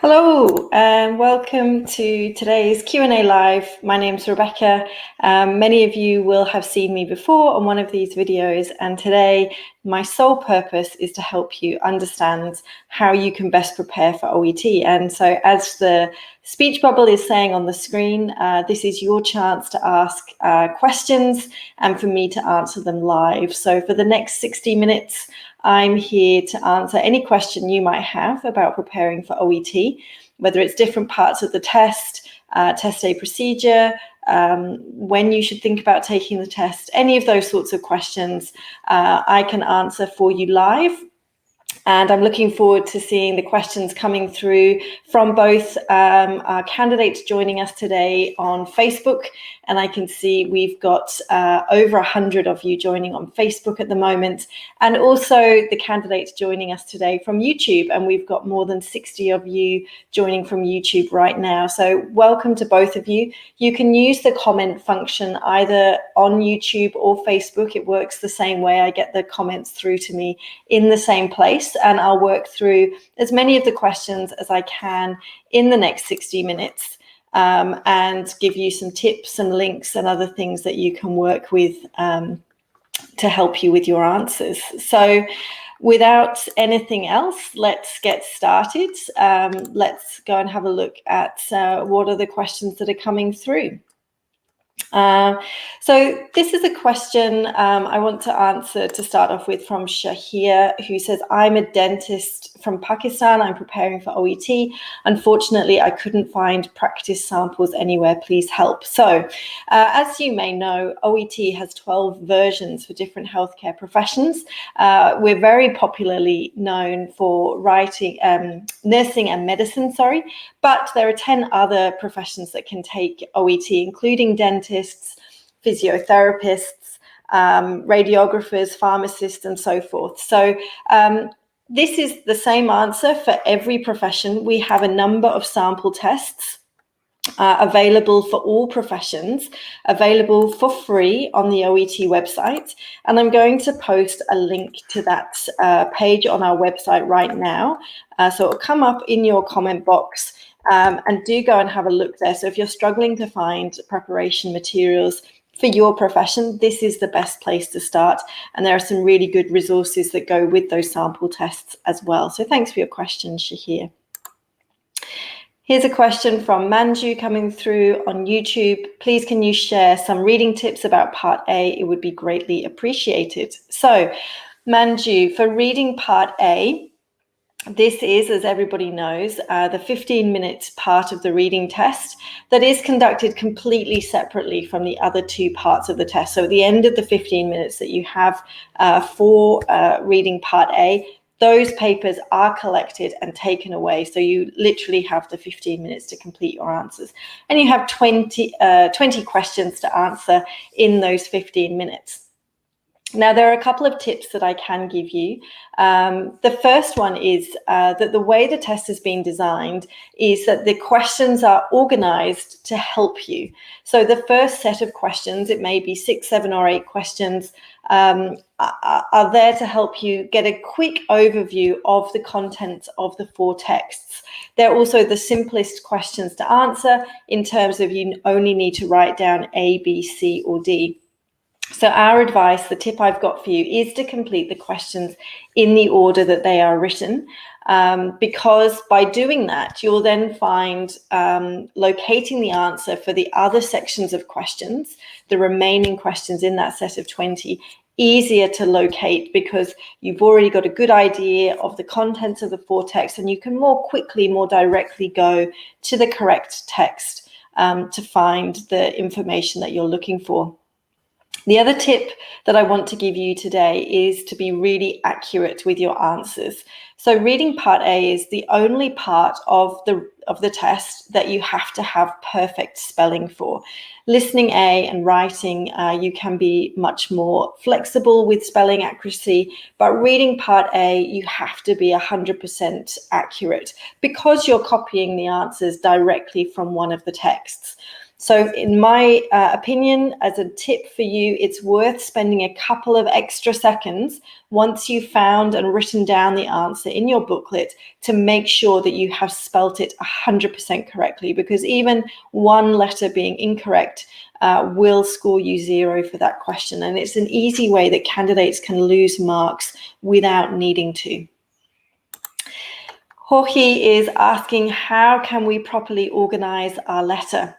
Hello and welcome to today's Q&A Live. My name's Rebecca. Many of you will have seen me before on one of these videos, and today my sole purpose is to help you understand how you can best prepare for OET. And so as the speech bubble is saying on the screen, this is your chance to ask questions and for me to answer them live. So for the next 60 minutes, I'm here to answer any question you might have about preparing for OET, whether it's different parts of the test, test day procedure, when you should think about taking the test, any of those sorts of questions I can answer for you live. And I'm looking forward to seeing the questions coming through from both our candidates joining us today on Facebook. And I can see we've got over 100 of you joining on Facebook at the moment, and also the candidates joining us today from YouTube. And we've got more than 60 of you joining from YouTube right now. So welcome to both of you. You can use the comment function either on YouTube or Facebook. It works the same way. I get the comments through to me in the same place, and I'll work through as many of the questions as I can in the next 60 minutes and give you some tips and links and other things that you can work with to help you with your answers. So without anything else, let's get started. Let's go and have a look at what are the questions that are coming through. So this is a question I want to answer to start off with from Shahir, who says, I'm a dentist from Pakistan. I'm preparing for OET. Unfortunately, I couldn't find practice samples anywhere. Please help. So as you may know, OET has 12 versions for different healthcare professions. We're very popularly known for writing, nursing and medicine, but there are 10 other professions that can take OET, including dentists, physiotherapists, radiographers, pharmacists, and so forth. So this is the same answer for every profession. We have a number of sample tests available for all professions, available for free on the OET website. And I'm going to post a link to that page on our website right now. So it'll come up in your comment box. And do go and have a look there. So if you're struggling to find preparation materials for your profession, this is the best place to start. And there are some really good resources that go with those sample tests as well. So thanks for your question, Shahir. Here's a question from Manju coming through on YouTube. Please, can you share some reading tips about Part A? It would be greatly appreciated. So Manju, for reading Part A, this is, as everybody knows, the 15-minute part of the reading test that is conducted completely separately from the other two parts of the test. So at the end of the 15 minutes that you have for reading Part A, those papers are collected and taken away. So you literally have the 15 minutes to complete your answers. And you have 20 questions to answer in those 15 minutes. Now, there are a couple of tips that I can give you. The first one is that the way the test has been designed is that the questions are organized to help you. So the first set of questions, it may be 6, 7, or 8 questions, are there to help you get a quick overview of the contents of the 4 texts. They're also the simplest questions to answer in terms of you only need to write down A, B, C, or D. So our advice, the tip I've got for you, is to complete the questions in the order that they are written, because by doing that, you'll then find locating the answer for the other sections of questions, the remaining questions in that set of 20, easier to locate because you've already got a good idea of the contents of the 4 texts, and you can more quickly, more directly go to the correct text to find the information that you're looking for. The other tip that I want to give you today is to be really accurate with your answers. So reading Part A is the only part of the test that you have to have perfect spelling for. Listening A and writing, you can be much more flexible with spelling accuracy, but reading Part A, you have to be 100% accurate because you're copying the answers directly from one of the texts. So in my opinion, as a tip for you, it's worth spending a couple of extra seconds once you've found and written down the answer in your booklet to make sure that you have spelt it 100% correctly, because even one letter being incorrect will score you 0 for that question. And it's an easy way that candidates can lose marks without needing to. Jorge is asking, how can we properly organize our letter?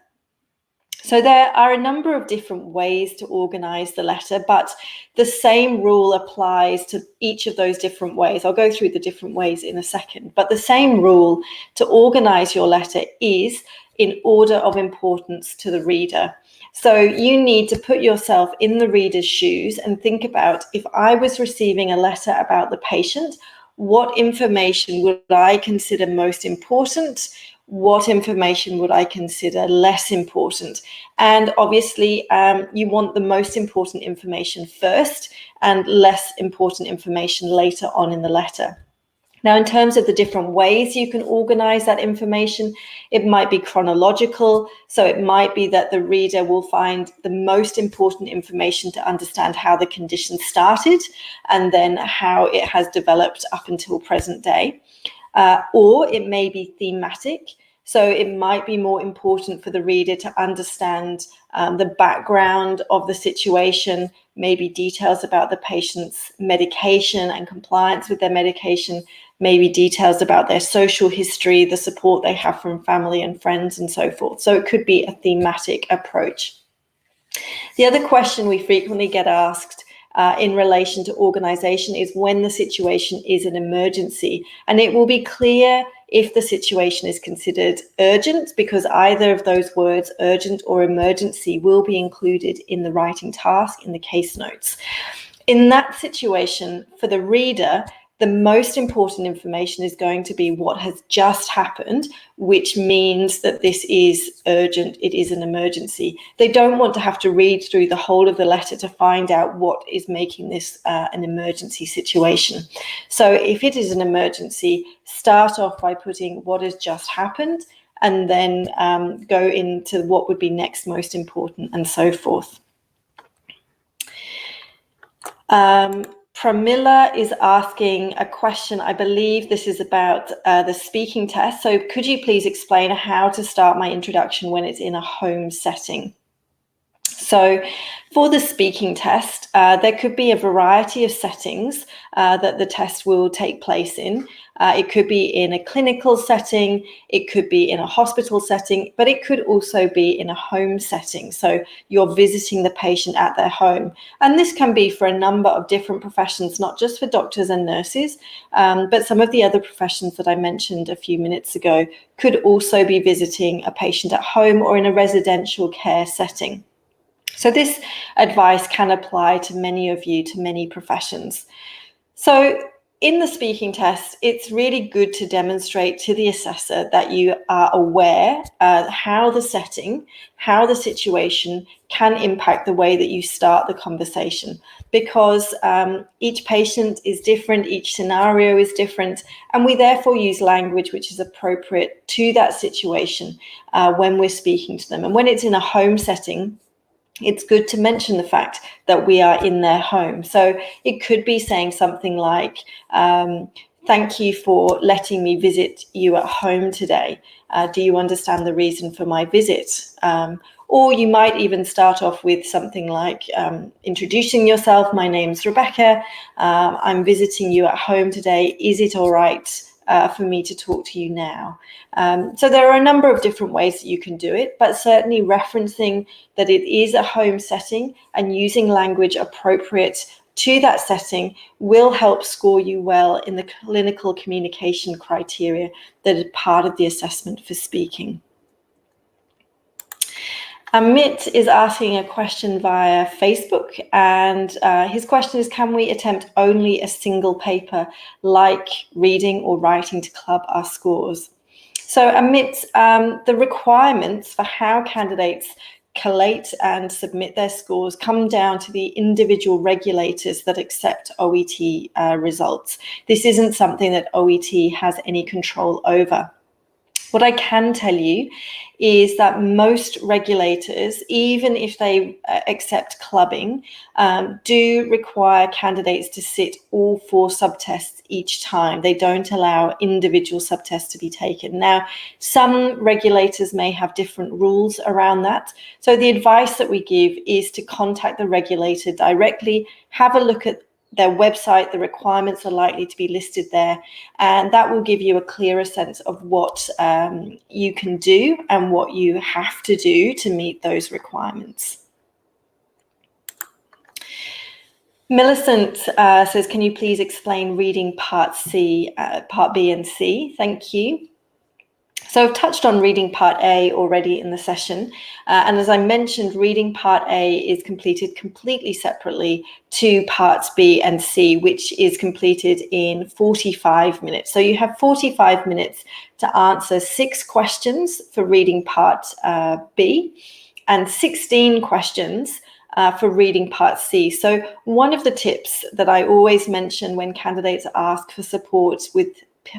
So there are a number of different ways to organize the letter, but the same rule applies to each of those different ways. I'll go through the different ways in a second, but the same rule to organize your letter is in order of importance to the reader. So you need to put yourself in the reader's shoes and think about, if I was receiving a letter about the patient, what information would I consider most important? What information would I consider less important? And obviously, you want the most important information first and less important information later on in the letter. Now, in terms of the different ways you can organize that information, it might be chronological. So it might be that the reader will find the most important information to understand how the condition started and then how it has developed up until present day. Or it may be thematic. So it might be more important for the reader to understand the background of the situation, maybe details about the patient's medication and compliance with their medication, maybe details about their social history, the support they have from family and friends, and so forth. So it could be a thematic approach. The other question we frequently get asked in relation to organization is when the situation is an emergency. And it will be clear if the situation is considered urgent, because either of those words, urgent or emergency, will be included in the writing task in the case notes. In that situation, for the reader, the most important information is going to be what has just happened, which means that this is urgent, it is an emergency. They don't want to have to read through the whole of the letter to find out what is making this an emergency situation. So if it is an emergency, start off by putting what has just happened and then go into what would be next most important and so forth. Pramila is asking a question. I believe this is about the speaking test. So could you please explain how to start my introduction when it's in a home setting? So for the speaking test, there could be a variety of settings that the test will take place in. It could be in a clinical setting, it could be in a hospital setting, but it could also be in a home setting. So you're visiting the patient at their home. And this can be for a number of different professions, not just for doctors and nurses, but some of the other professions that I mentioned a few minutes ago could also be visiting a patient at home or in a residential care setting. So this advice can apply to many of you, to many professions. So in the speaking test, it's really good to demonstrate to the assessor that you are aware how the setting, how the situation can impact the way that you start the conversation, because each patient is different, each scenario is different, and we therefore use language which is appropriate to that situation when we're speaking to them. And when it's in a home setting, it's good to mention the fact that we are in their home. So it could be saying something like, thank you for letting me visit you at home today. Do you understand the reason for my visit? Or you might even start off with something like introducing yourself. My name's Rebecca. I'm visiting you at home today. Is it all right for me to talk to you now? So there are a number of different ways that you can do it, but certainly referencing that it is a home setting and using language appropriate to that setting will help score you well in the clinical communication criteria that are part of the assessment for speaking. Amit is asking a question via Facebook, and his question is, can we attempt only a single paper like reading or writing to club our scores? So Amit, the requirements for how candidates collate and submit their scores come down to the individual regulators that accept OET results. This isn't something that OET has any control over. What I can tell you is that most regulators, even if they accept clubbing, do require candidates to sit all 4 subtests each time. They don't allow individual subtests to be taken. Now, some regulators may have different rules around that. So the advice that we give is to contact the regulator directly, have a look at their website. The requirements are likely to be listed there, and that will give you a clearer sense of what you can do and what you have to do to meet those requirements. Millicent says, can you please explain reading Part B and C? Thank you. So I've touched on reading Part A already in the session. And as I mentioned, reading Part A is completed completely separately to Parts B and C, which is completed in 45 minutes. So you have 45 minutes to answer 6 questions for reading Part B and 16 questions for reading Part C. So one of the tips that I always mention when candidates ask for support with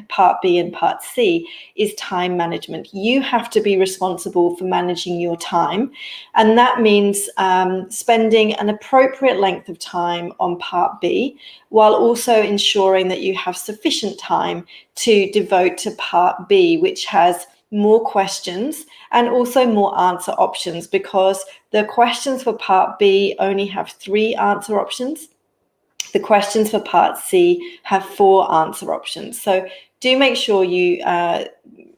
Part B and Part C is time management. You have to be responsible for managing your time, and that means spending an appropriate length of time on Part B, while also ensuring that you have sufficient time to devote to Part B, which has more questions and also more answer options, because the questions for Part B only have 3 answer options. The questions for Part C have 4 answer options. So do make sure you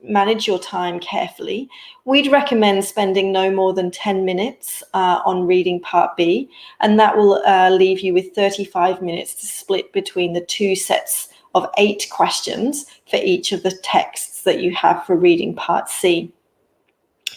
manage your time carefully. We'd recommend spending no more than 10 minutes on reading Part B, and that will leave you with 35 minutes to split between the 2 sets of 8 questions for each of the texts that you have for reading Part C.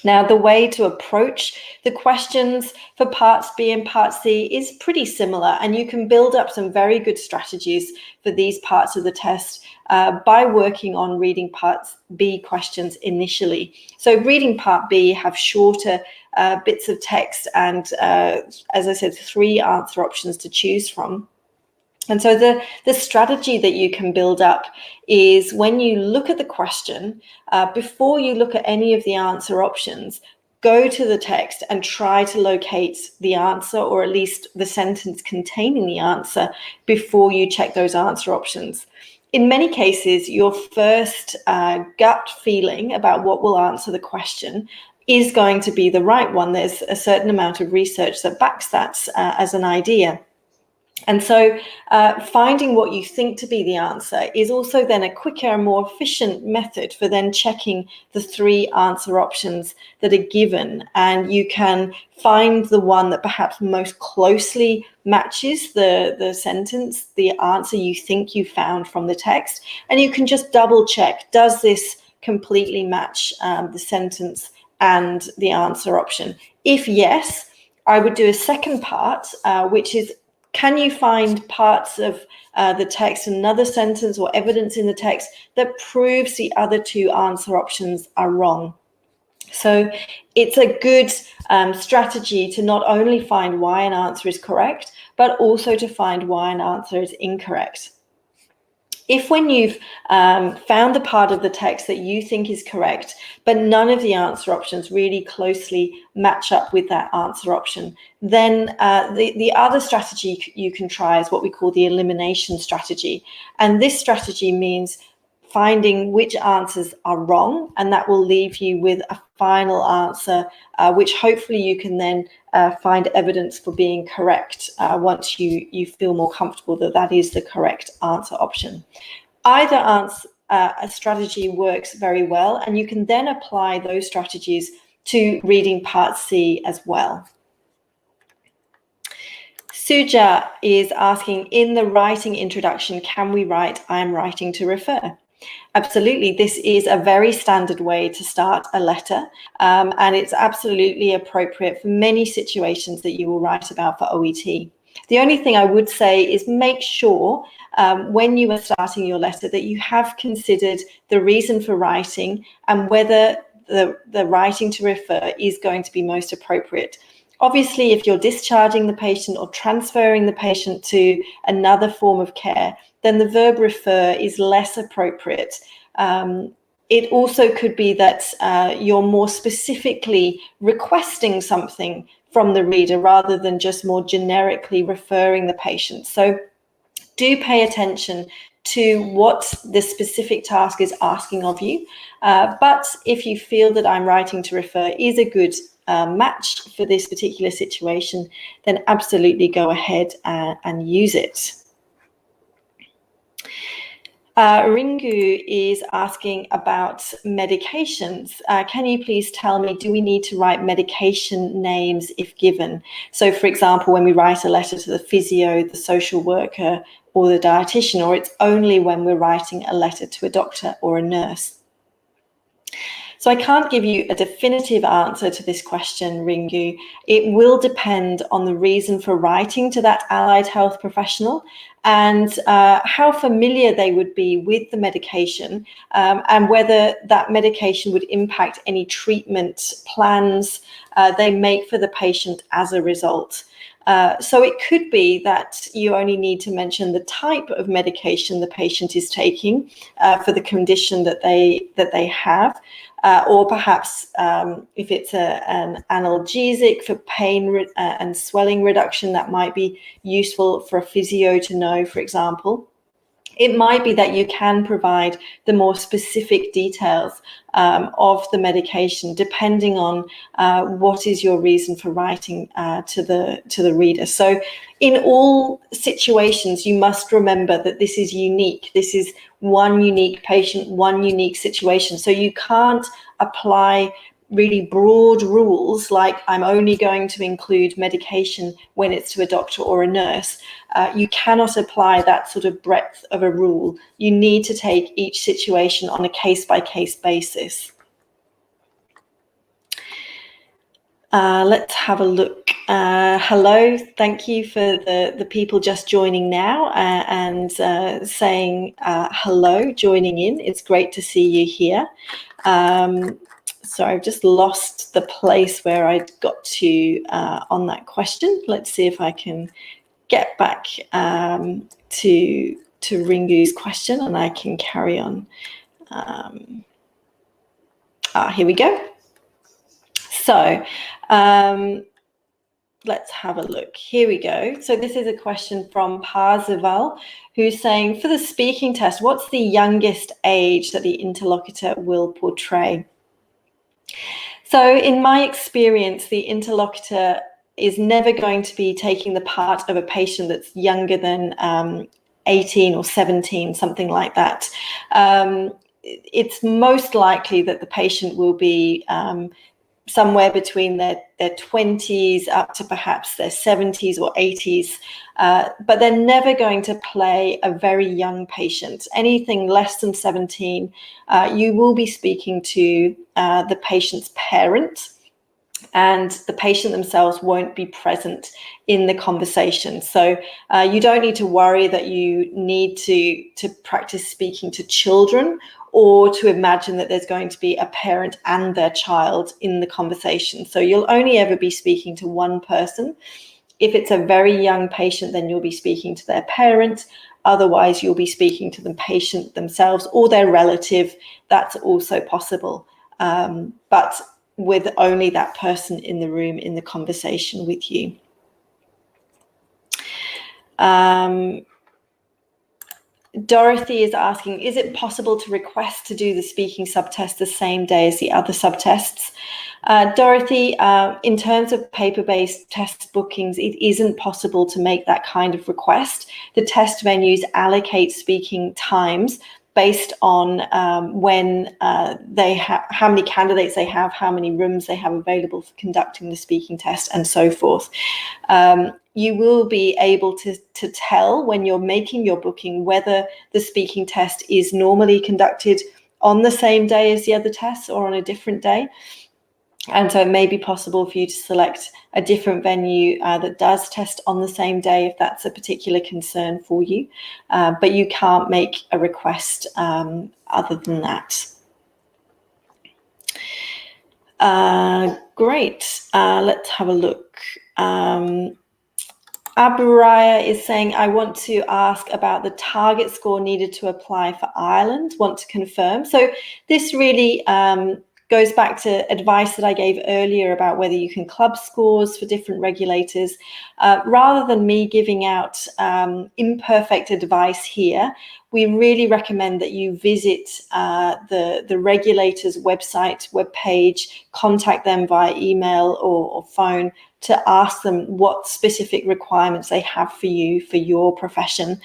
Now, the way to approach the questions for Parts B and Part C is pretty similar, and you can build up some very good strategies for these parts of the test by working on reading Part B questions initially. So reading Part B have shorter bits of text and, as I said, 3 answer options to choose from. And so the strategy that you can build up is when you look at the question, before you look at any of the answer options, go to the text and try to locate the answer, or at least the sentence containing the answer, before you check those answer options. In many cases, your first gut feeling about what will answer the question is going to be the right one. There's a certain amount of research that backs that as an idea. And so finding what you think to be the answer is also then a quicker and more efficient method for then checking the 3 answer options that are given. And you can find the one that perhaps most closely matches the sentence, the answer you think you found from the text. And you can just double check, does this completely match the sentence and the answer option? If yes, I would do a second part, which is, can you find parts of the text, another sentence or evidence in the text that proves the other 2 answer options are wrong? So it's a good strategy to not only find why an answer is correct, but also to find why an answer is incorrect. If when you've found the part of the text that you think is correct, but none of the answer options really closely match up with that answer option, then the other strategy you can try is what we call the elimination strategy. And this strategy means finding which answers are wrong, and that will leave you with a final answer, which hopefully you can then find evidence for being correct once you feel more comfortable that that is the correct answer option. Either answer, a strategy works very well, and you can then apply those strategies to reading Part C as well. Suja is asking, in the writing introduction, can we write, I'm writing to refer? Absolutely. This is a very standard way to start a letter, and it's absolutely appropriate for many situations that you will write about for OET. The only thing I would say is make sure when you are starting your letter that you have considered the reason for writing and whether the writing to refer is going to be most appropriate. Obviously, if you're discharging the patient or transferring the patient to another form of care, then the verb refer is less appropriate. It also could be that you're more specifically requesting something from the reader rather than just more generically referring the patient. So do pay attention to what the specific task is asking of you. But if you feel that I'm writing to refer is a good match for this particular situation, then absolutely go ahead and use it. Ringu is asking about medications. Can you please tell me, do we need to write medication names if given? So, for example, when we write a letter to the physio, the social worker, or the dietitian, or it's only when we're writing a letter to a doctor or a nurse? So I can't give you a definitive answer to this question, Ringu. It will depend on the reason for writing to that allied health professional and how familiar they would be with the medication and whether that medication would impact any treatment plans they make for the patient as a result. So it could be that you only need to mention the type of medication the patient is taking for the condition that they have. Or perhaps if it's an analgesic for pain and swelling reduction, that might be useful for a physio to know, for example. It might be that you can provide the more specific details of the medication, depending on what is your reason for writing to the reader. So in all situations, you must remember that this is unique. This is one unique patient, one unique situation. So you can't apply really broad rules like I'm only going to include medication when it's to a doctor or a nurse. You cannot apply that sort of breadth of a rule. You need to take each situation on a case-by-case basis. Let's have a look. Hello, thank you for the people just joining now and saying hello, joining in. It's great to see you here. So I've just lost the place where I got to on that question. Let's see if I can get back to Ringu's question and I can carry on. Here we go. So let's have a look. Here we go. So this is a question from Parzival, who's saying, for the speaking test, what's the youngest age that the interlocutor will portray? So in my experience, the interlocutor is never going to be taking the part of a patient that's younger than 18 or 17, something like that. It's most likely that the patient will be somewhere between their 20s up to perhaps their 70s or 80s, but they're never going to play a very young patient. Anything less than 17, you will be speaking to the patient's parent, and the patient themselves won't be present in the conversation. So you don't need to worry that you need to practice speaking to children or to imagine that there's going to be a parent and their child in the conversation. So you'll only ever be speaking to one person. If it's a very young patient, then you'll be speaking to their parent. Otherwise, you'll be speaking to the patient themselves or their relative. That's also possible. But with only that person in the room in the conversation with you. Dorothy is asking, is it possible to request to do the speaking subtest the same day as the other subtests? Dorothy, in terms of paper-based test bookings, it isn't possible to make that kind of request. The test venues allocate speaking times based on when they have, how many candidates they have, how many rooms they have available for conducting the speaking test, and so forth. You will be able to tell when you're making your booking whether the speaking test is normally conducted on the same day as the other tests or on a different day. And so it may be possible for you to select a different venue that does test on the same day if that's a particular concern for you. But you can't make a request other than that. Great. Let's have a look. Aburaya is saying, I want to ask about the target score needed to apply for Ireland, want to confirm. So this really goes back to advice that I gave earlier about whether you can club scores for different regulators. Rather than me giving out imperfect advice here, we really recommend that you visit the regulator's website, webpage, contact them via email or phone to ask them what specific requirements they have for you for your profession,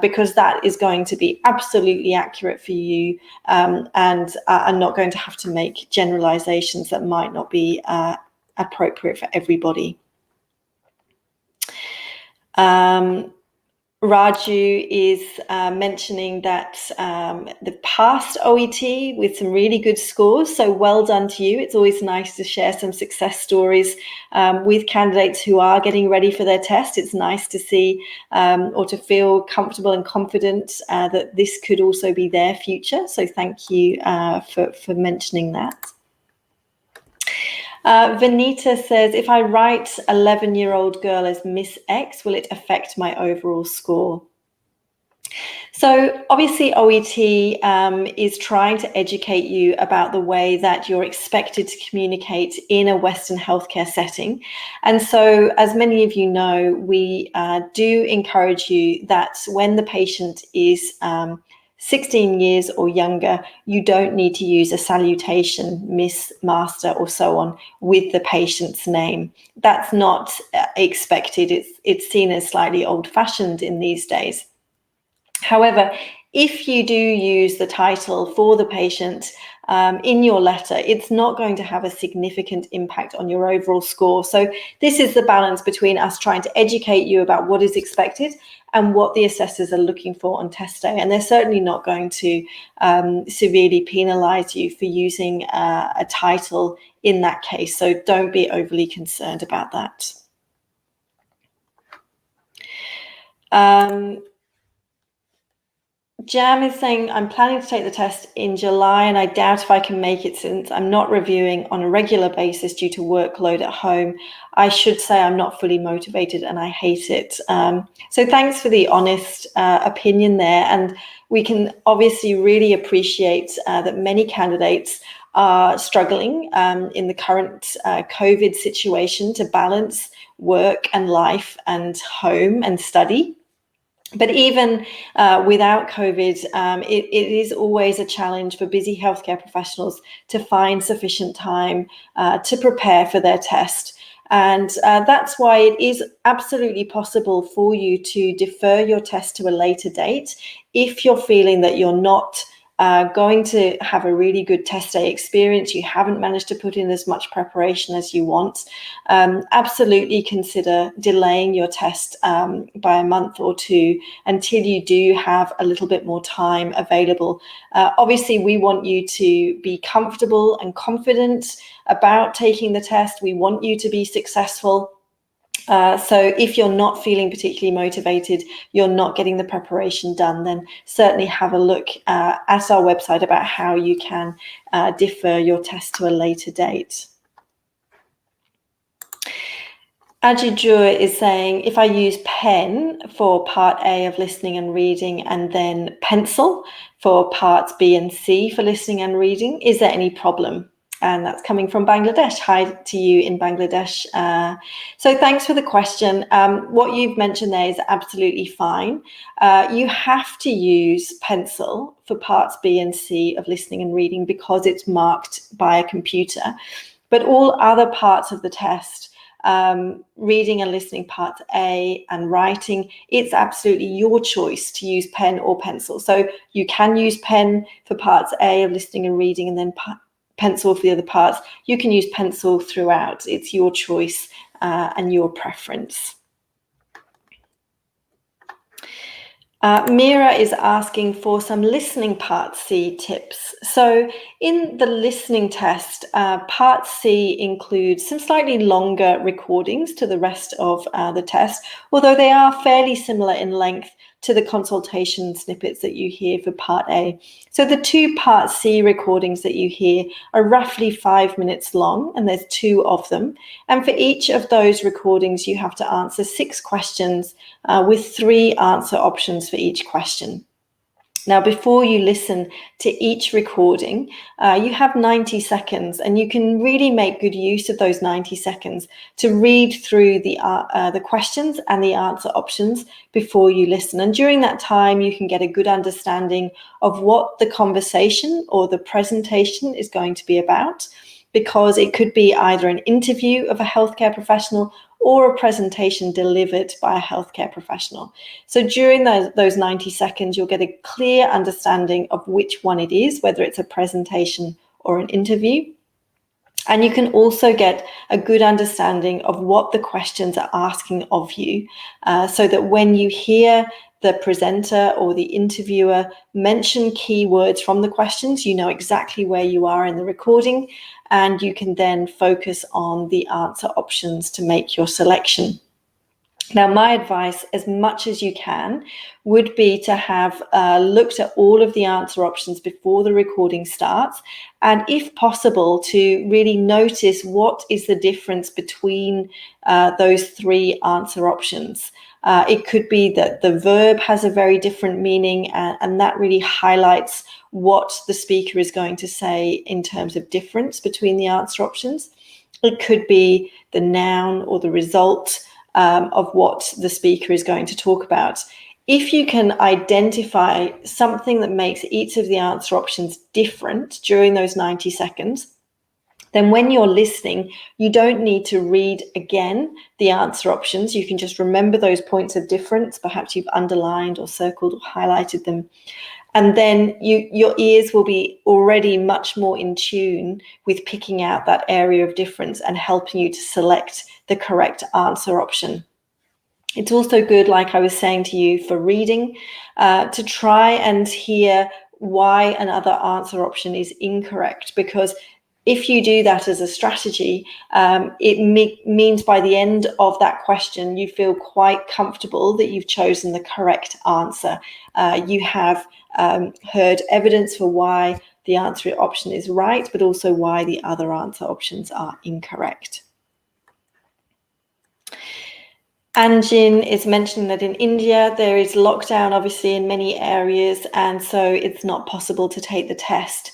because that is going to be absolutely accurate for you, and are not going to have to make generalizations that might not be appropriate for everybody. Raju is mentioning that the past OET with some really good scores, so well done to you. It's always nice to share some success stories with candidates who are getting ready for their test. It's nice to see or to feel comfortable and confident that this could also be their future. So thank you for mentioning that. Vanita says, if I write 11-year-old girl as Miss X, will it affect my overall score? So obviously OET is trying to educate you about the way that you're expected to communicate in a Western healthcare setting. And so, as many of you know, we do encourage you that when the patient is 16 years or younger, you don't need to use a salutation, Miss, Master, or so on with the patient's name. That's not expected. It's seen as slightly old-fashioned in these days. However, if you do use the title for the patient in your letter, it's not going to have a significant impact on your overall score. So this is the balance between us trying to educate you about what is expected and what the assessors are looking for on test day. And they're certainly not going to severely penalize you for using a title in that case. So don't be overly concerned about that. Jam is saying, I'm planning to take the test in July and I doubt if I can make it since I'm not reviewing on a regular basis due to workload at home. I should say I'm not fully motivated and I hate it. So thanks for the honest opinion there. And we can obviously really appreciate that many candidates are struggling in the current COVID situation to balance work and life and home and study. But even without COVID, it is always a challenge for busy healthcare professionals to find sufficient time to prepare for their test. And that's why it is absolutely possible for you to defer your test to a later date if you're feeling that you're not going to have a really good test day experience, you haven't managed to put in as much preparation as you want. Absolutely consider delaying your test by a month or two until you do have a little bit more time available. Obviously, we want you to be comfortable and confident about taking the test. We want you to be successful. So if you're not feeling particularly motivated, you're not getting the preparation done, then certainly have a look at our website about how you can defer your test to a later date. Ajijur is saying, if I use pen for part A of listening and reading and then pencil for parts B and C for listening and reading, is there any problem? And that's coming from Bangladesh. Hi to you in Bangladesh. So thanks for the question. What you've mentioned there is absolutely fine. You have to use pencil for parts B and C of listening and reading because it's marked by a computer. But all other parts of the test, reading and listening parts A and writing, it's absolutely your choice to use pen or pencil. So you can use pen for parts A of listening and reading and then pencil for the other parts. You can use pencil throughout. It's your choice and your preference. Mira is asking for some listening part C tips. So in the listening test, part C includes some slightly longer recordings to the rest of the test, although they are fairly similar in length to the consultation snippets that you hear for part A. So the 2 part C recordings that you hear are roughly 5 minutes long, and there's 2 of them. And for each of those recordings, you have to answer 6 questions with 3 answer options for each question. Now, before you listen to each recording, you have 90 seconds, and you can really make good use of those 90 seconds to read through the questions and the answer options before you listen. And during that time, you can get a good understanding of what the conversation or the presentation is going to be about, because it could be either an interview of a healthcare professional or a presentation delivered by a healthcare professional. So during those 90 seconds, you'll get a clear understanding of which one it is, whether it's a presentation or an interview. And you can also get a good understanding of what the questions are asking of you, so that when you hear the presenter or the interviewer mention keywords from the questions, you know exactly where you are in the recording, and you can then focus on the answer options to make your selection. Now, my advice, as much as you can, would be to have looked at all of the answer options before the recording starts, and if possible, to really notice what is the difference between those 3 answer options. It could be that the verb has a very different meaning, and that really highlights what the speaker is going to say in terms of difference between the answer options. It could be the noun or the result of what the speaker is going to talk about. If you can identify something that makes each of the answer options different during those 90 seconds, then when you're listening, you don't need to read again the answer options. You can just remember those points of difference. Perhaps you've underlined or circled or highlighted them. And then your ears will be already much more in tune with picking out that area of difference and helping you to select the correct answer option. It's also good, like I was saying to you, for reading, to try and hear why another answer option is incorrect, because if you do that as a strategy, it means by the end of that question, you feel quite comfortable that you've chosen the correct answer. You have heard evidence for why the answer option is right, but also why the other answer options are incorrect. Anjin is mentioning that in India, there is lockdown, obviously, in many areas, and so it's not possible to take the test.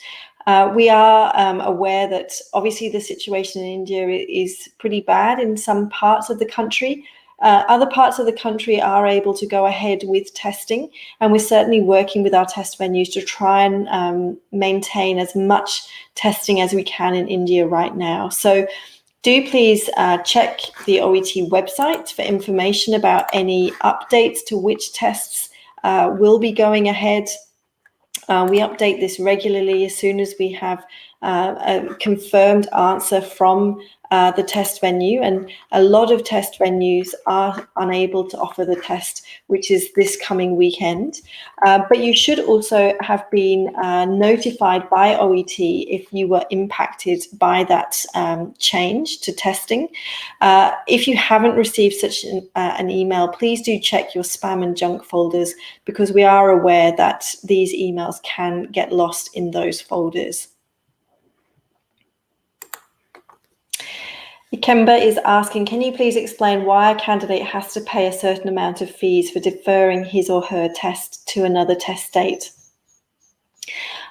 We are aware that obviously the situation in India is pretty bad in some parts of the country. Other parts of the country are able to go ahead with testing, and we're certainly working with our test venues to try and maintain as much testing as we can in India right now. So do please check the OET website for information about any updates to which tests will be going ahead. We update this regularly as soon as we have a confirmed answer from the test venue, and a lot of test venues are unable to offer the test, which is this coming weekend. But you should also have been notified by OET if you were impacted by that change to testing. If you haven't received such an email, please do check your spam and junk folders, because we are aware that these emails can get lost in those folders. Ikemba is asking, can you please explain why a candidate has to pay a certain amount of fees for deferring his or her test to another test date?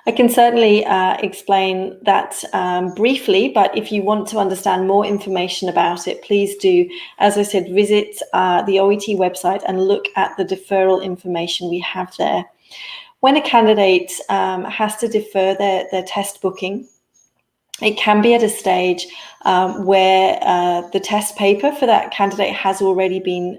I can certainly explain that briefly, but if you want to understand more information about it, please do, as I said, visit the OET website and look at the deferral information we have there. When a candidate has to defer their test booking, it can be at a stage where the test paper for that candidate has already been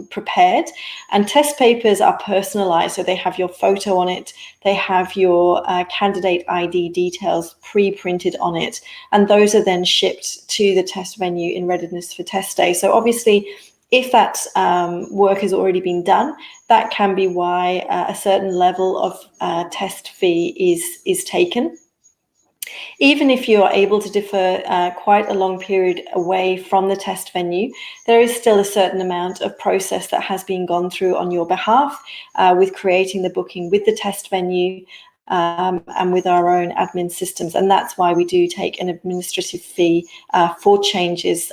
prepared, and test papers are personalized, so they have your photo on it, they have your candidate ID details pre-printed on it, and those are then shipped to the test venue in readiness for test day. So obviously, if that work has already been done, that can be why a certain level of test fee is taken. Even if you are able to defer quite a long period away from the test venue, there is still a certain amount of process that has been gone through on your behalf with creating the booking with the test venue and with our own admin systems. And that's why we do take an administrative fee for changes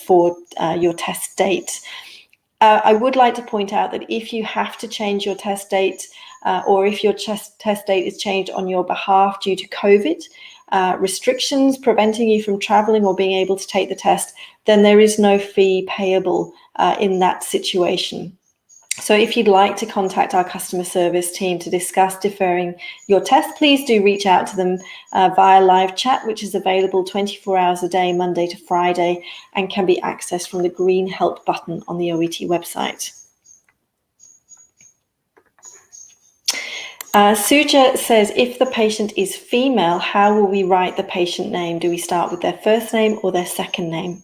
for your test date. I would like to point out that if you have to change your test date or if your test date is changed on your behalf due to COVID restrictions preventing you from traveling or being able to take the test, then there is no fee payable in that situation. So if you'd like to contact our customer service team to discuss deferring your test, please do reach out to them via live chat, which is available 24 hours a day, Monday to Friday, and can be accessed from the green help button on the OET website. Suja says, if the patient is female, how will we write the patient name? Do we start with their first name or their second name?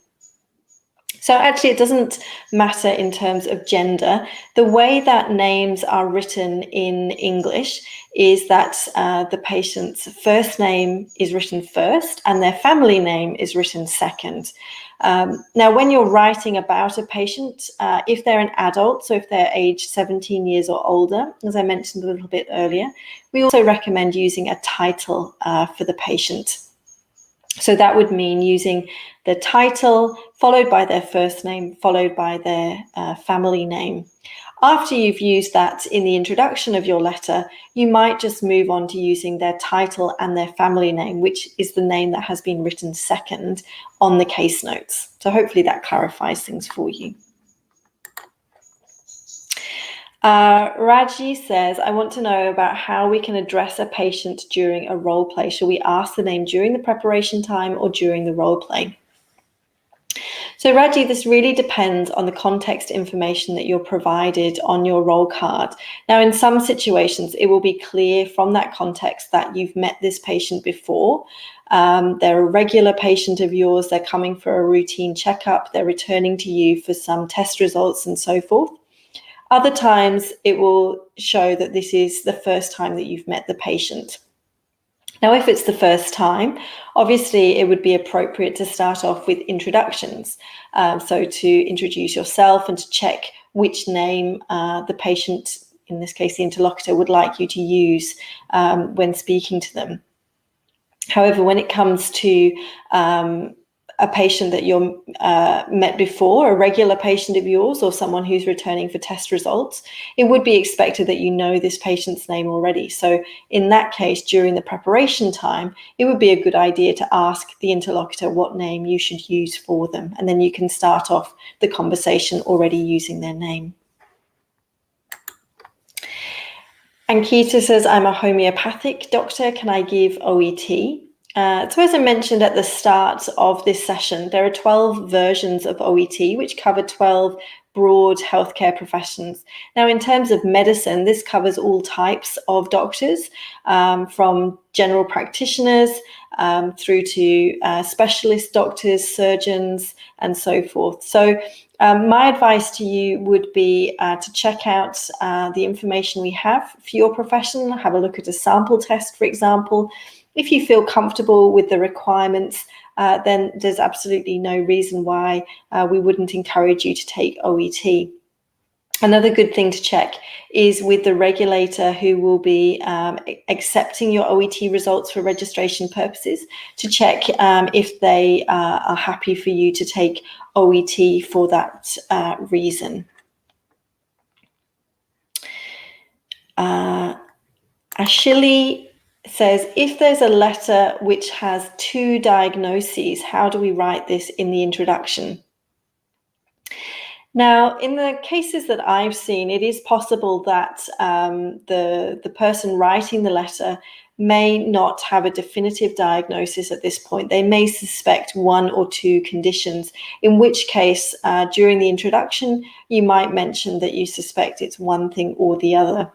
So actually, it doesn't matter in terms of gender. The way that names are written in English is that the patient's first name is written first and their family name is written second. Now, when you're writing about a patient, if they're an adult, so if they're age 17 years or older, as I mentioned a little bit earlier, we also recommend using a title for the patient. So that would mean using the title followed by their first name, followed by their family name. After you've used that in the introduction of your letter, you might just move on to using their title and their family name, which is the name that has been written second on the case notes. So hopefully that clarifies things for you. Raji says, I want to know about how we can address a patient during a role play. Should we ask the name during the preparation time or during the role play? So Raji, this really depends on the context information that you're provided on your role card. Now, in some situations, it will be clear from that context that you've met this patient before. They're a regular patient of yours. They're coming for a routine checkup. They're returning to you for some test results and so forth. Other times, it will show that this is the first time that you've met the patient. Now, if it's the first time, obviously it would be appropriate to start off with introductions. So to introduce yourself and to check which name the patient, in this case the interlocutor, would like you to use when speaking to them. However, when it comes to a patient that you've met before, a regular patient of yours or someone who's returning for test results, it would be expected that you know this patient's name already. So in that case, during the preparation time, it would be a good idea to ask the interlocutor what name you should use for them. And then you can start off the conversation already using their name. Ankita says, I'm a homeopathic doctor. Can I give OET? So as I mentioned at the start of this session, there are 12 versions of OET, which cover 12 broad healthcare professions. Now, in terms of medicine, this covers all types of doctors, from general practitioners through to specialist doctors, surgeons, and so forth. So my advice to you would be to check out the information we have for your profession, have a look at a sample test, for example. If you feel comfortable with the requirements, then there's absolutely no reason why we wouldn't encourage you to take OET. Another good thing to check is with the regulator who will be accepting your OET results for registration purposes, to check if they are happy for you to take OET for that reason. Ashili says, if there's a letter which has 2 diagnoses, how do we write this in the introduction? Now, in the cases that I've seen, it is possible that the person writing the letter may not have a definitive diagnosis at this point. They may suspect 1 or 2 conditions, in which case, during the introduction, you might mention that you suspect it's one thing or the other.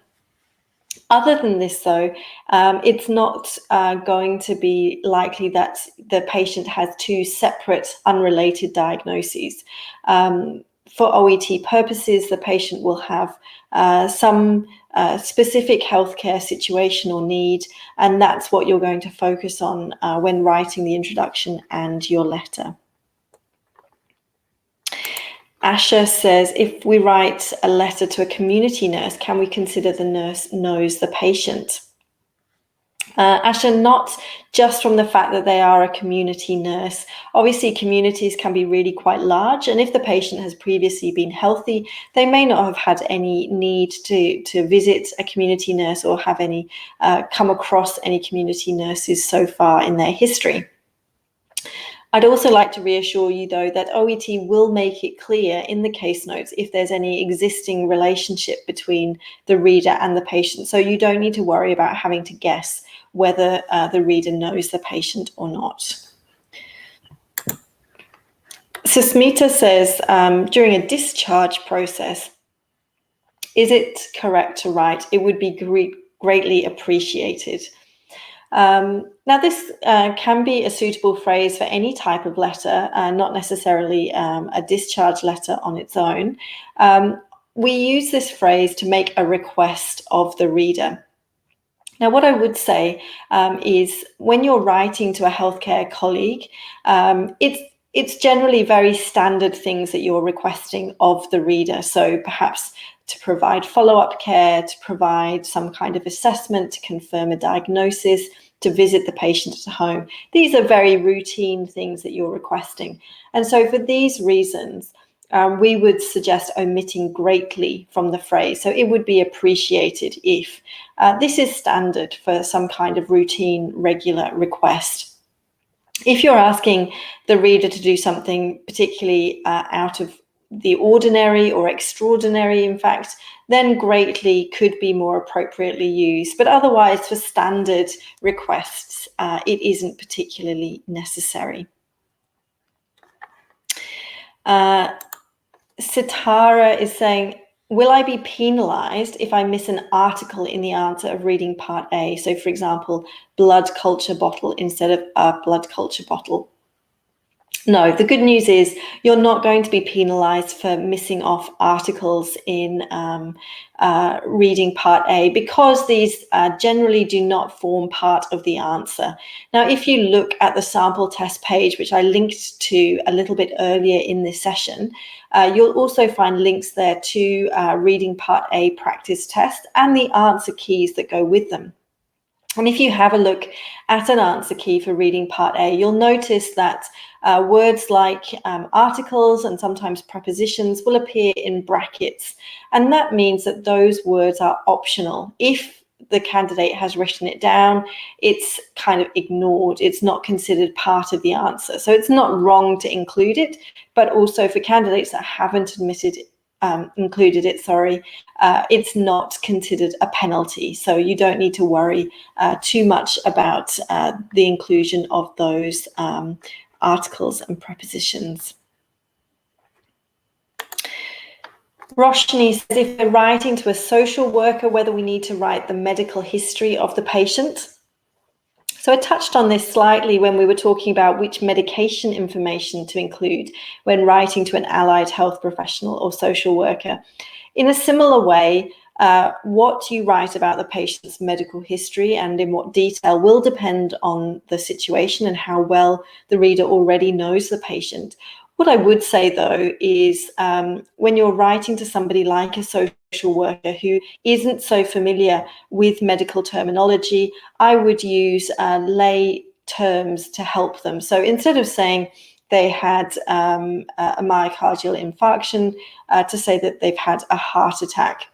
Other than this, though, it's not going to be likely that the patient has 2 separate, unrelated diagnoses. For OET purposes, the patient will have some specific healthcare situation or need, and that's what you're going to focus on when writing the introduction and your letter. Asha says, if we write a letter to a community nurse, can we consider the nurse knows the patient? Asha, not just from the fact that they are a community nurse. Obviously, communities can be really quite large, and if the patient has previously been healthy, they may not have had any need to visit a community nurse or have any come across any community nurses so far in their history. I'd also like to reassure you, though, that OET will make it clear in the case notes if there's any existing relationship between the reader and the patient. So you don't need to worry about having to guess whether the reader knows the patient or not. Susmita says, during a discharge process, is it correct to write, "It would be greatly appreciated"? Now, this can be a suitable phrase for any type of letter, not necessarily a discharge letter on its own. We use this phrase to make a request of the reader. Now, what I would say is when you're writing to a healthcare colleague, it's generally very standard things that you're requesting of the reader. So perhaps to provide follow-up care, to provide some kind of assessment, to confirm a diagnosis, to visit the patient at home. These are very routine things that you're requesting. And so for these reasons, we would suggest omitting greatly from the phrase. So it would be appreciated if. This is standard for some kind of routine, regular request. If you're asking the reader to do something particularly out of the ordinary or extraordinary, in fact, then greatly could be more appropriately used. But otherwise, for standard requests, it isn't particularly necessary. Sitara is saying, will I be penalized if I miss an article in the answer of reading part A? So, for example, blood culture bottle instead of a blood culture bottle. No, the good news is you're not going to be penalized for missing off articles in reading part A, because these generally do not form part of the answer. Now, if you look at the sample test page, which I linked to a little bit earlier in this session, you'll also find links there to reading part A practice test and the answer keys that go with them. And if you have a look at an answer key for reading part A, you'll notice that words like articles and sometimes prepositions will appear in brackets. And that means that those words are optional. If the candidate has written it down, it's kind of ignored. It's not considered part of the answer. So it's not wrong to include it, but also for candidates that haven't included it, it's not considered a penalty. So you don't need to worry too much about the inclusion of those articles and prepositions. Roshni says, if we're writing to a social worker, whether we need to write the medical history of the patient. So I touched on this slightly when we were talking about which medication information to include when writing to an allied health professional or social worker. In a similar way, what you write about the patient's medical history and in what detail will depend on the situation and how well the reader already knows the patient. What I would say, though, is when you're writing to somebody like a social worker who isn't so familiar with medical terminology, I would use lay terms to help them. So instead of saying they had a myocardial infarction, to say that they've had a heart attack.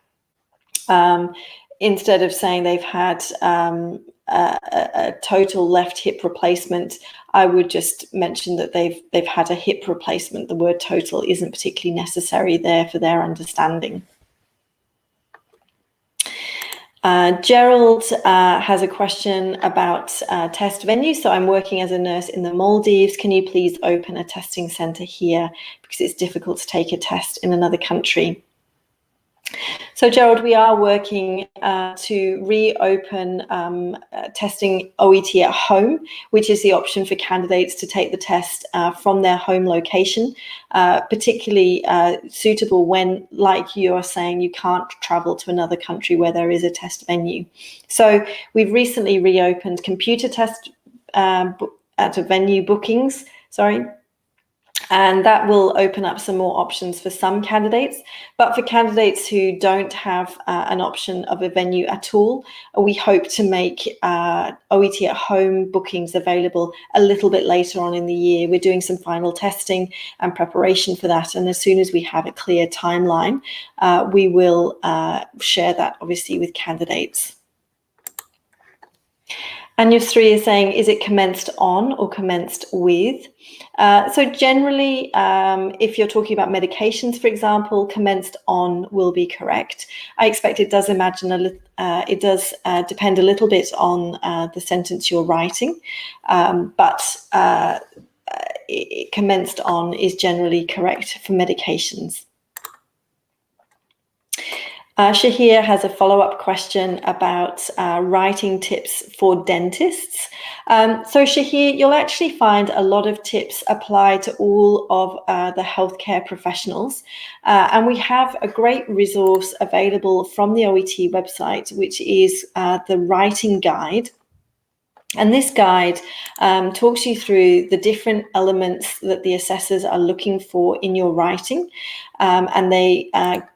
Instead of saying they've had a total left hip replacement, I would just mention that they've had a hip replacement. The word total isn't particularly necessary there for their understanding. Gerald has a question about test venues. So I'm working as a nurse in the Maldives. Can you please open a testing center here because it's difficult to take a test in another country? So, Gerald, we are working to reopen testing OET at home, which is the option for candidates to take the test from their home location, particularly suitable when, like you are saying, you can't travel to another country where there is a test venue. So we've recently reopened computer test at venue bookings, and that will open up some more options for some candidates. But for candidates who don't have an option of a venue at all, we hope to make OET at home bookings available a little bit later on in the year. We're doing some final testing and preparation for that. And as soon as we have a clear timeline, we will share that obviously with candidates. And your 3 is saying, is it commenced on or commenced with? So generally, if you're talking about medications, for example, commenced on will be correct. I expect it does depend a little bit on the sentence you're writing, but commenced on is generally correct for medications. Shahir has a follow-up question about writing tips for dentists. So Shahir, you'll actually find a lot of tips apply to all of the healthcare professionals. And we have a great resource available from the OET website, which is the writing guide. And this guide talks you through the different elements that the assessors are looking for in your writing. And they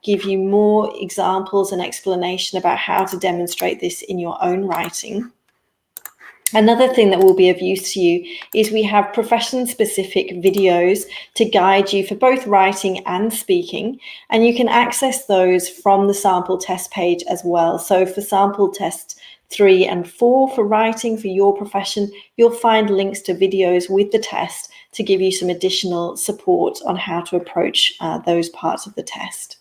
give you more examples and explanation about how to demonstrate this in your own writing. Another thing that will be of use to you is we have profession-specific videos to guide you for both writing and speaking, and you can access those from the sample test page as well. So for sample test 3 and 4 for writing for your profession, you'll find links to videos with the test to give you some additional support on how to approach those parts of the test.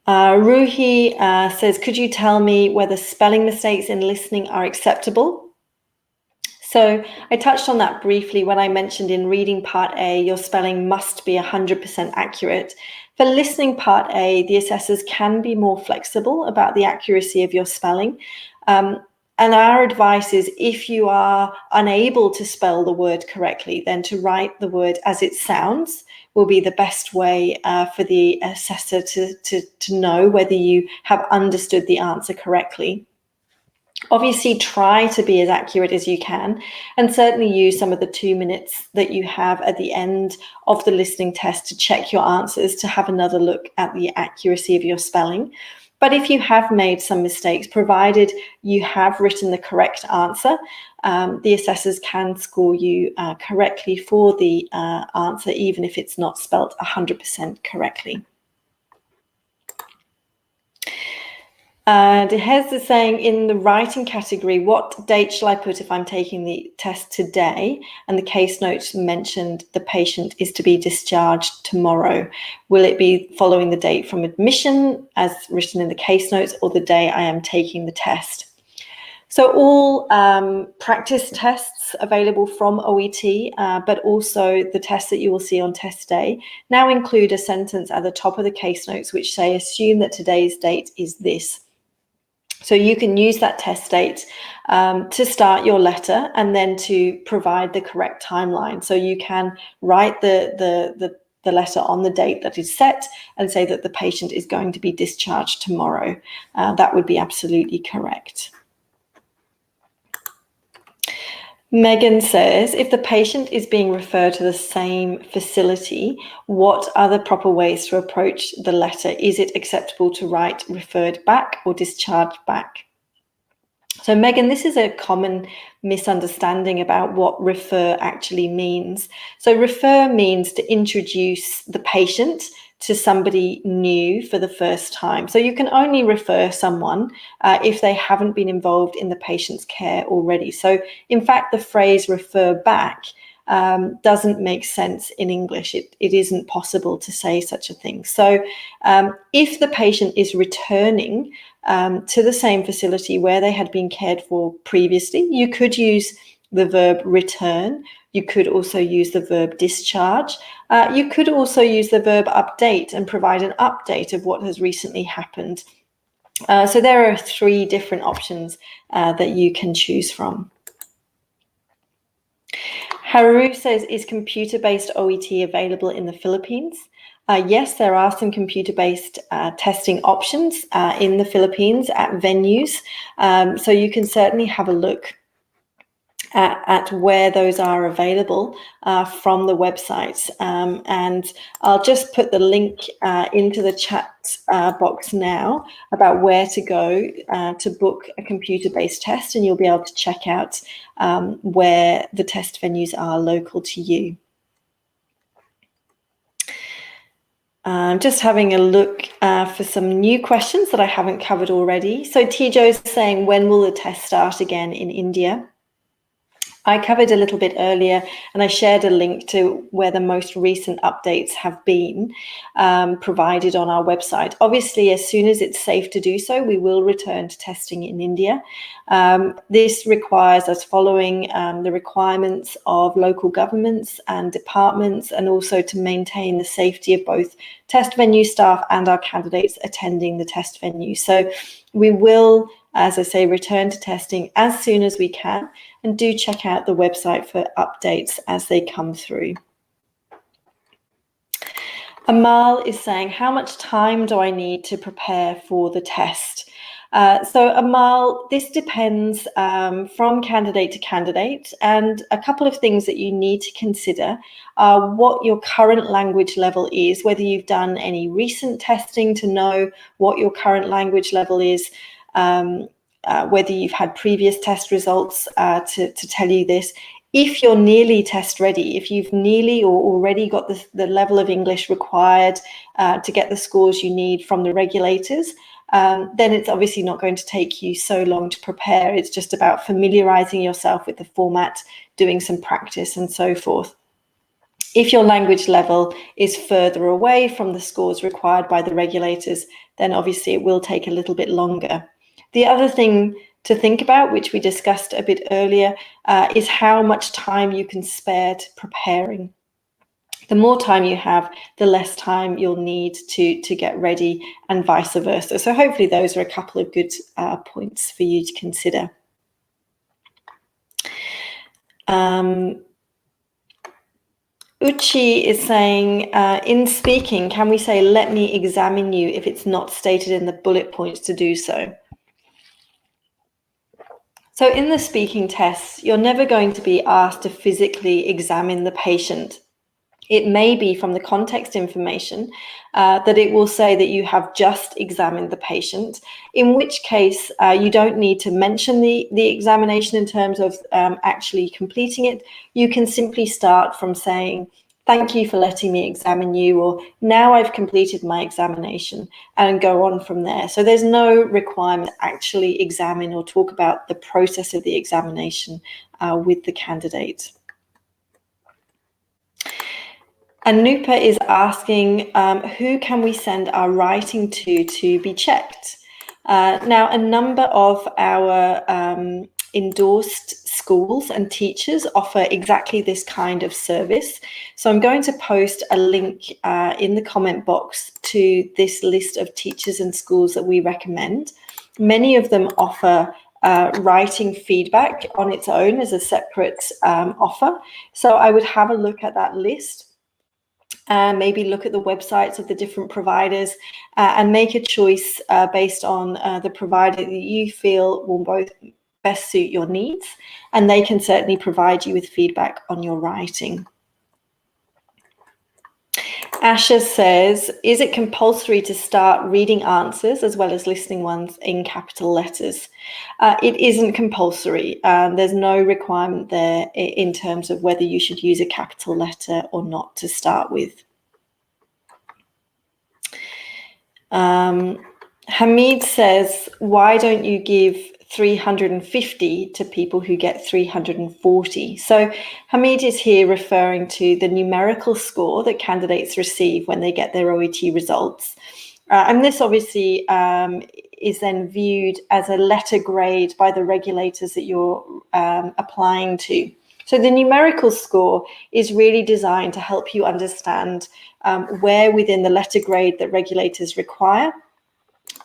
Ruhi says, could you tell me whether spelling mistakes in listening are acceptable? So I touched on that briefly when I mentioned in reading part A, your spelling must be 100% accurate. For listening part A, the assessors can be more flexible about the accuracy of your spelling. And our advice is, if you are unable to spell the word correctly, then to write the word as it sounds will be the best way for the assessor to know whether you have understood the answer correctly. Obviously, try to be as accurate as you can, and certainly use some of the 2 minutes that you have at the end of the listening test to check your answers, to have another look at the accuracy of your spelling. But if you have made some mistakes, provided you have written the correct answer, the assessors can score you correctly for the answer, even if it's not spelt 100% correctly. Dehez is saying, in the writing category, what date shall I put if I'm taking the test today and the case notes mentioned the patient is to be discharged tomorrow? Will it be following the date from admission as written in the case notes, or the day I am taking the test? So all practice tests available from OET, but also the tests that you will see on test day, now include a sentence at the top of the case notes which say, assume that today's date is this. So you can use that test date to start your letter and then to provide the correct timeline. So you can write the letter on the date that is set and say that the patient is going to be discharged tomorrow. That would be absolutely correct. Megan says, if the patient is being referred to the same facility, what are the proper ways to approach the letter? Is it acceptable to write referred back or discharged back? So Megan, this is a common misunderstanding about what refer actually means. So refer means to introduce the patient to somebody new for the first time. So you can only refer someone if they haven't been involved in the patient's care already. So in fact, the phrase refer back doesn't make sense in English. It isn't possible to say such a thing. So if the patient is returning to the same facility where they had been cared for previously, you could use the verb return. You could also use the verb discharge. You could also use the verb update and provide an update of what has recently happened. So there are 3 different options that you can choose from. Haru says, is computer-based OET available in the Philippines? Yes, there are some computer-based testing options in the Philippines at venues. So you can certainly have a look at where those are available from the website. And I'll just put the link into the chat box now about where to go to book a computer-based test, and you'll be able to check out where the test venues are local to you. Just having a look for some new questions that I haven't covered already. So Tijo's saying, when will the test start again in India? I covered a little bit earlier, and I shared a link to where the most recent updates have been provided on our website. Obviously, as soon as it's safe to do so, we will return to testing in India. This requires us following the requirements of local governments and departments, and also to maintain the safety of both test venue staff and our candidates attending the test venue. So we will, as I say, return to testing as soon as we can, and do check out the website for updates as they come through. Amal is saying, how much time do I need to prepare for the test? So Amal, this depends from candidate to candidate, and a couple of things that you need to consider are what your current language level is, whether you've done any recent testing to know what your current language level is, whether you've had previous test results to tell you this. If you're nearly test ready, if you've nearly or already got the level of English required to get the scores you need from the regulators, then it's obviously not going to take you so long to prepare. It's just about familiarizing yourself with the format, doing some practice and so forth. If your language level is further away from the scores required by the regulators, then obviously it will take a little bit longer. The other thing to think about, which we discussed a bit earlier, is how much time you can spare to preparing. The more time you have, the less time you'll need to get ready, and vice versa. So hopefully those are a couple of good points for you to consider. Uchi is saying, in speaking, can we say, let me examine you if it's not stated in the bullet points to do so? So in the speaking tests, you're never going to be asked to physically examine the patient. It may be from the context information that it will say that you have just examined the patient, in which case you don't need to mention the examination in terms of actually completing it. You can simply start from saying, thank you for letting me examine you, or now I've completed my examination, and go on from there. So there's no requirement to actually examine or talk about the process of the examination with the candidate. Anupa is asking, who can we send our writing to be checked? Now, a number of our endorsed schools and teachers offer exactly this kind of service. So I'm going to post a link in the comment box to this list of teachers and schools that we recommend. Many of them offer writing feedback on its own as a separate offer. So I would have a look at that list. Maybe look at the websites of the different providers and make a choice based on the provider that you feel will both best suit your needs, and they can certainly provide you with feedback on your writing. Asha says, is it compulsory to start reading answers as well as listening ones in capital letters? It isn't compulsory. There's no requirement there in terms of whether you should use a capital letter or not to start with. Hamid says, why don't you give 350 to people who get 340? So Hamid is here referring to the numerical score that candidates receive when they get their OET results. And this obviously is then viewed as a letter grade by the regulators that you're applying to. So the numerical score is really designed to help you understand where within the letter grade that regulators require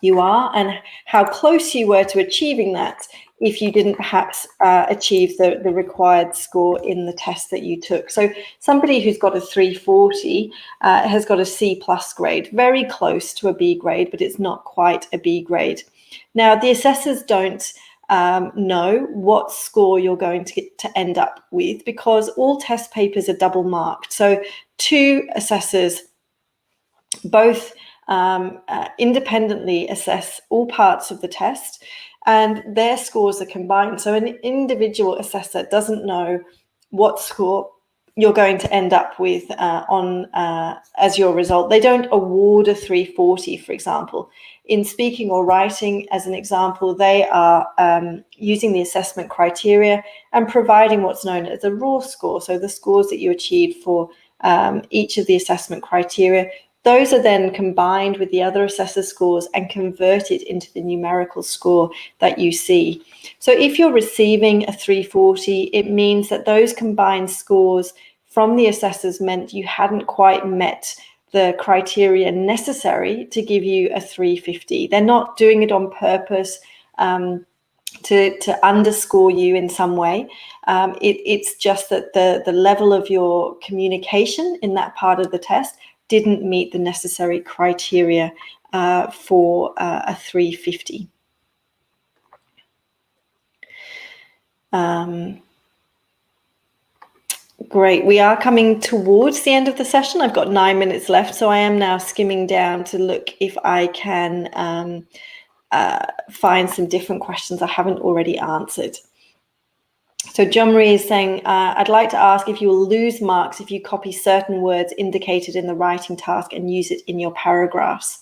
you are and how close you were to achieving that if you didn't perhaps achieve the required score in the test that you took. So somebody who's got a 340 has got a C+ grade, very close to a B grade, but it's not quite a B grade. Now, the assessors don't know what score you're going to end up with, because all test papers are double marked. So two assessors both independently assess all parts of the test, and their scores are combined. So an individual assessor doesn't know what score you're going to end up with as your result. They don't award a 340, for example. In speaking or writing, as an example, they are using the assessment criteria and providing what's known as a raw score. So the scores that you achieved for each of the assessment criteria, those are then combined with the other assessor scores and converted into the numerical score that you see. So if you're receiving a 340, it means that those combined scores from the assessors meant you hadn't quite met the criteria necessary to give you a 350. They're not doing it on purpose to underscore you in some way. It's just that the level of your communication in that part of the test didn't meet the necessary criteria for a 350. Great, we are coming towards the end of the session. I've got 9 minutes left, so I am now skimming down to look if I can find some different questions I haven't already answered. So John Marie is saying, I'd like to ask if you will lose marks if you copy certain words indicated in the writing task and use it in your paragraphs.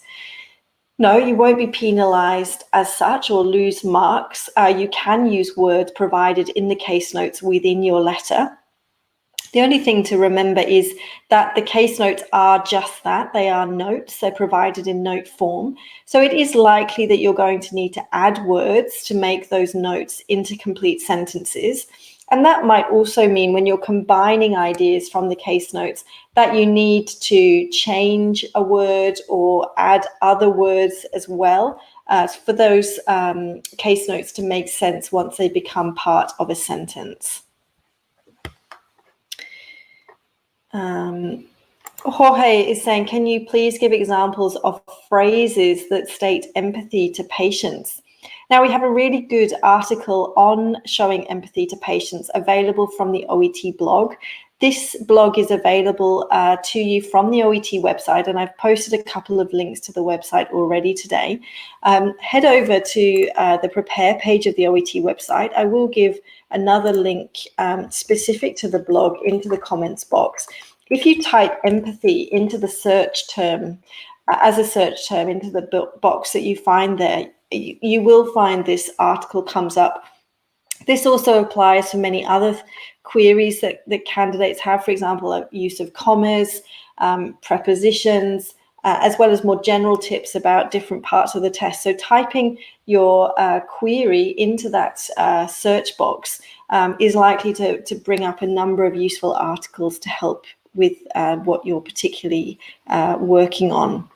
No, you won't be penalized as such or lose marks. You can use words provided in the case notes within your letter. The only thing to remember is that the case notes are just that. They are notes. They're provided in note form. So it is likely that you're going to need to add words to make those notes into complete sentences. And that might also mean when you're combining ideas from the case notes that you need to change a word or add other words as well for those case notes to make sense once they become part of a sentence. Jorge is saying, can you please give examples of phrases that state empathy to patients? Now, we have a really good article on showing empathy to patients available from the OET blog. This blog is available to you from the OET website, and I've posted a couple of links to the website already today. Head over to the prepare page of the OET website. I will give another link specific to the blog into the comments box. If you type empathy into the search term, as a search term into the box that you find there, you will find this article comes up. This also applies to many other queries that candidates have, for example, use of commas, prepositions, as well as more general tips about different parts of the test. So typing your query into that search box is likely to bring up a number of useful articles to help with what you're particularly working on.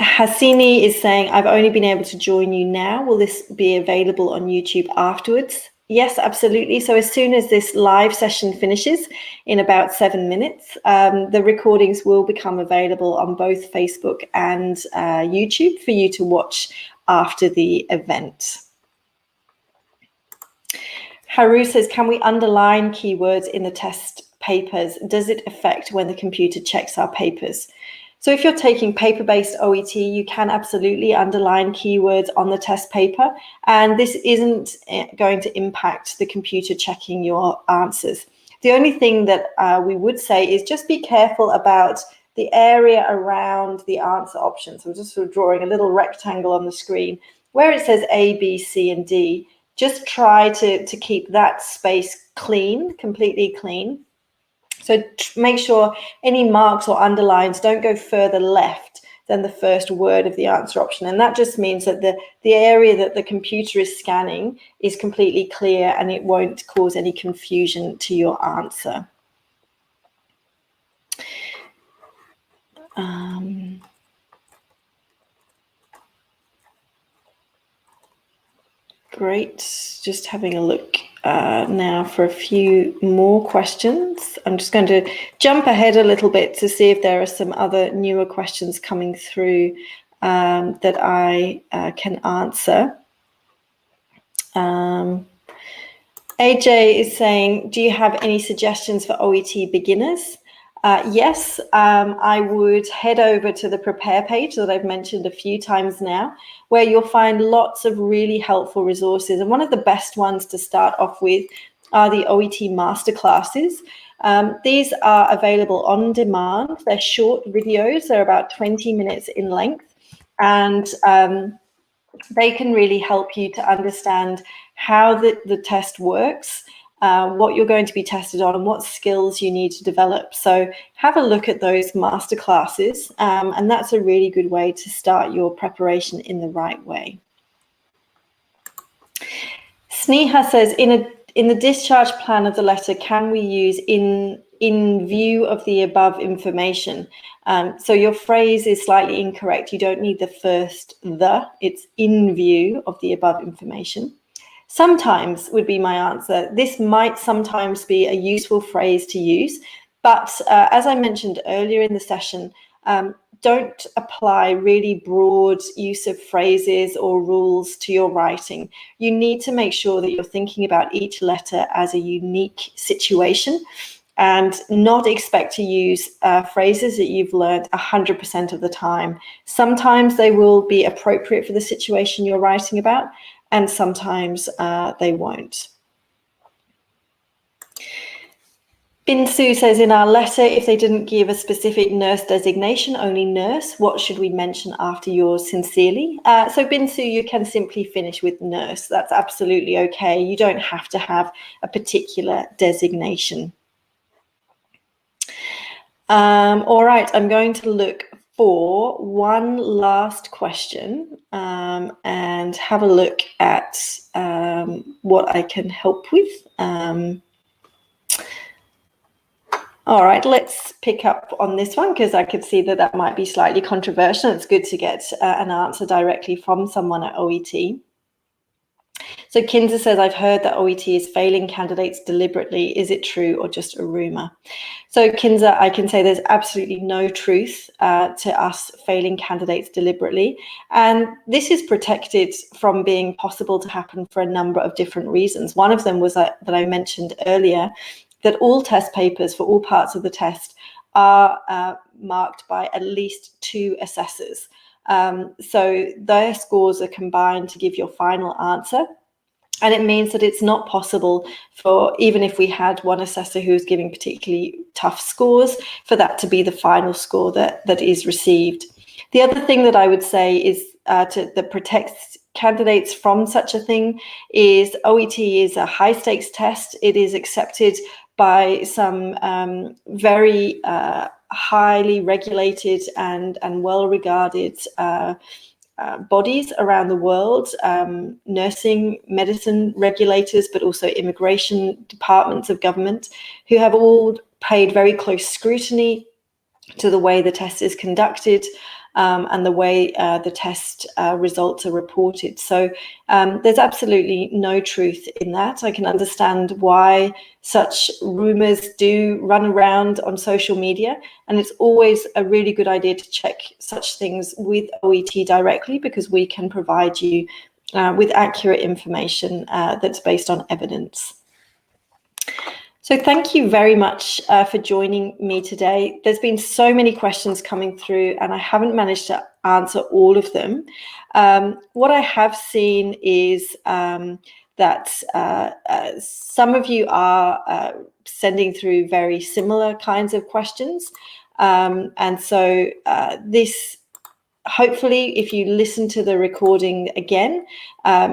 Hasini is saying, I've only been able to join you now. Will this be available on YouTube afterwards? Yes, absolutely. So as soon as this live session finishes in about 7 minutes, the recordings will become available on both Facebook and YouTube for you to watch after the event. Haru says, can we underline keywords in the test papers? Does it affect when the computer checks our papers? So if you're taking paper-based OET, you can absolutely underline keywords on the test paper, and this isn't going to impact the computer checking your answers. The only thing that we would say is just be careful about the area around the answer options. So I'm just sort of drawing a little rectangle on the screen where it says A, B, C, and D. Just try to keep that space clean, completely clean. So make sure any marks or underlines don't go further left than the first word of the answer option. And that just means that the area that the computer is scanning is completely clear and it won't cause any confusion to your answer. Great, just having a look now for a few more questions. I'm just going to jump ahead a little bit to see if there are some other newer questions coming through that I can answer. AJ is saying, do you have any suggestions for OET beginners? Yes, I would head over to the prepare page that I've mentioned a few times now, where you'll find lots of really helpful resources. And one of the best ones to start off with are the OET masterclasses. These are available on demand. They're short videos. They're about 20 minutes in length. And they can really help you to understand how the test works, what you're going to be tested on, and what skills you need to develop. So have a look at those masterclasses, and that's a really good way to start your preparation in the right way. Sneha says, in the discharge plan of the letter, can we use in view of the above information? So your phrase is slightly incorrect. You don't need the first the, it's in view of the above information. Sometimes would be my answer. This might sometimes be a useful phrase to use, but as I mentioned earlier in the session, don't apply really broad use of phrases or rules to your writing. You need to make sure that you're thinking about each letter as a unique situation and not expect to use phrases that you've learned 100% of the time. Sometimes they will be appropriate for the situation you're writing about, and sometimes they won't. Binsu says, in our letter, if they didn't give a specific nurse designation, only nurse, what should we mention after yours sincerely? So Binsu, you can simply finish with nurse. That's absolutely okay. You don't have to have a particular designation. All right, I'm going to look for one last question and have a look at what I can help with. All right, let's pick up on this one because I could see that that might be slightly controversial. It's good to get an answer directly from someone at OET. So Kinza says, I've heard that OET is failing candidates deliberately. Is it true or just a rumor? So Kinza, I can say there's absolutely no truth to us failing candidates deliberately. And this is protected from being possible to happen for a number of different reasons. One of them was that I mentioned earlier, that all test papers for all parts of the test are marked by at least 2 assessors. So their scores are combined to give your final answer. And it means that it's not possible for, even if we had one assessor who was giving particularly tough scores, for that to be the final score that is received. The other thing that I would say is that protects candidates from such a thing is OET is a high stakes test. It is accepted by some very highly regulated and well regarded bodies around the world, nursing, medicine regulators, but also immigration departments of government, who have all paid very close scrutiny to the way the test is conducted and the way the test results are reported. So there's absolutely no truth in that. I can understand why such rumors do run around on social media, and it's always a really good idea to check such things with OET directly, because we can provide you with accurate information that's based on evidence. So thank you very much for joining me today. There's been so many questions coming through and I haven't managed to answer all of them. What I have seen is that some of you are sending through very similar kinds of questions. And so this, hopefully, if you listen to the recording again,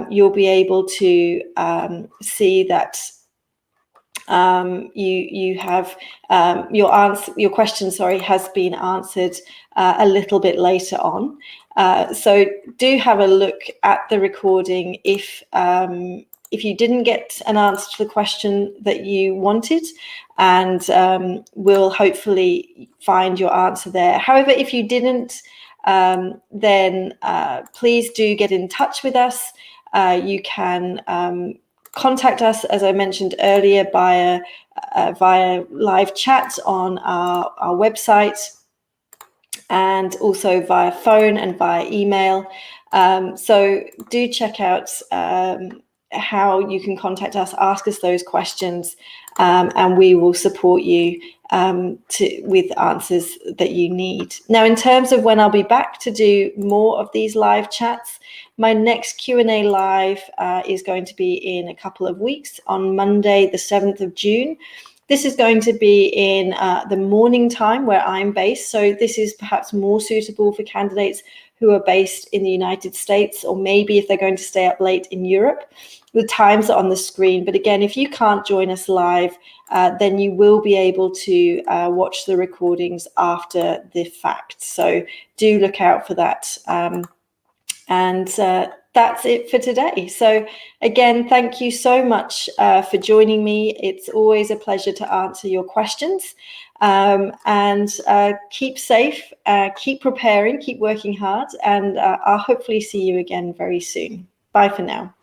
you'll be able to see that you have your question, sorry, has been answered a little bit later on. So do have a look at the recording if you didn't get an answer to the question that you wanted, and we'll hopefully find your answer there. However, if you didn't, then please do get in touch with us. You can contact us, as I mentioned earlier, via live chat on our website, and also via phone and via email. So do check out how you can contact us, ask us those questions, and we will support you with answers that you need. Now, in terms of when I'll be back to do more of these live chats, my next Q&A live is going to be in a couple of weeks on Monday, the 7th of June. This is going to be in the morning time where I'm based. So this is perhaps more suitable for candidates who are based in the United States, or maybe if they're going to stay up late in Europe. The times are on the screen. But again, if you can't join us live, then you will be able to watch the recordings after the fact. So do look out for that. And that's it for today. So again, thank you so much for joining me. It's always a pleasure to answer your questions. And keep safe, keep preparing, keep working hard, and I'll hopefully see you again very soon. Bye for now.